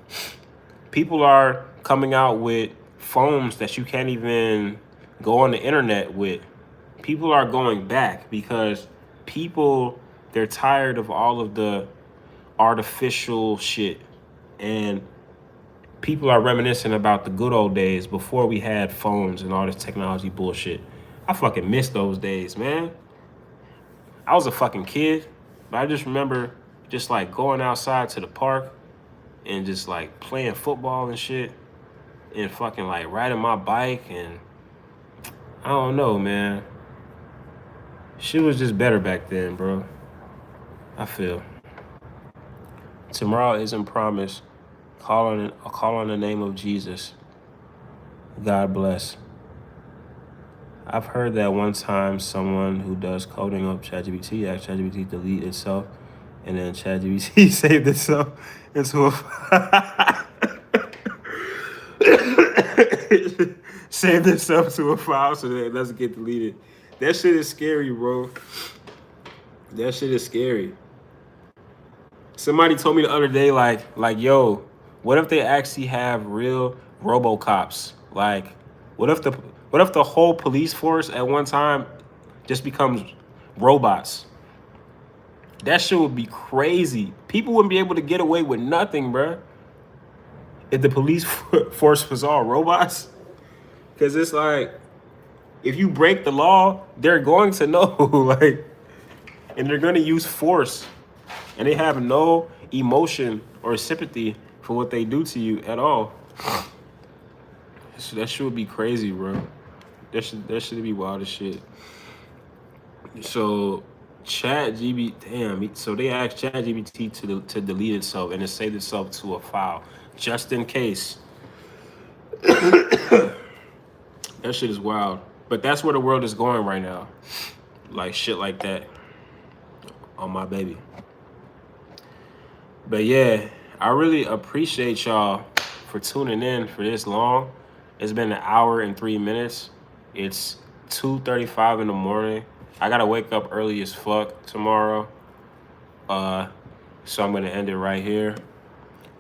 People are coming out with phones that you can't even go on the internet with. People are going back because they're tired of all of the artificial shit. And people are reminiscing about the good old days before we had phones and all this technology bullshit. I fucking miss those days, man. I was a fucking kid, but I just remember just like going outside to the park and just like playing football and shit and fucking like riding my bike, and I don't know, man. Shit was just better back then, bro. I feel. Tomorrow isn't promised. Call on the name of Jesus. God bless. I've heard that one time someone who does coding up ChatGPT asked ChatGPT to delete itself, and then ChatGPT saved itself into a saved itself to a file so that it doesn't get deleted. That shit is scary, bro. That shit is scary. Somebody told me the other day, yo, what if they actually have real RoboCops? Like, what if the whole police force at one time just becomes robots? That shit would be crazy. People wouldn't be able to get away with nothing, bruh, if the police force was all robots. Because it's like, if you break the law, they're going to know, like, and they're going to use force. And they have no emotion or sympathy for what they do to you at all. That shit would be crazy, bro. That should be wild as shit. So so they asked ChatGPT to delete itself and to save itself to a file, just in case. That shit is wild. But that's where the world is going right now. Like shit like that. On my baby. But yeah, I really appreciate y'all for tuning in for this long. It's been an hour and 3 minutes. It's 2:35 in the morning. I gotta wake up early as fuck tomorrow. So I'm gonna end it right here.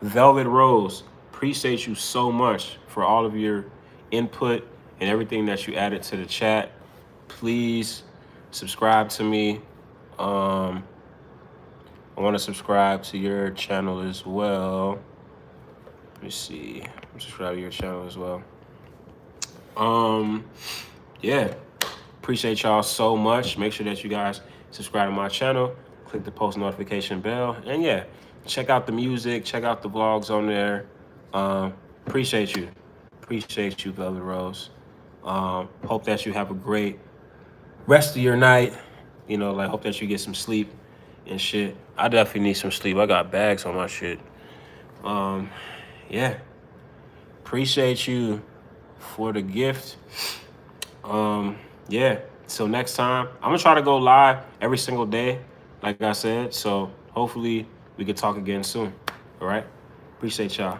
Velvet Rose, appreciate you so much for all of your input and everything that you added to the chat. Please subscribe to me. I want to subscribe to your channel as well. Let me see. I'm subscribed to your channel as well. Yeah. Appreciate y'all so much. Make sure that you guys subscribe to my channel. Click the post notification bell. And yeah, check out the music. Check out the vlogs on there. Appreciate you. Appreciate you, Velvet Rose. Hope that you have a great rest of your night. You know, like, hope that you get some sleep and shit. I definitely need some sleep. I got bags on my shit. Yeah. Appreciate you for the gift. Yeah. Till next time. I'm gonna try to go live every single day, like I said. So hopefully we can talk again soon. All right. Appreciate y'all.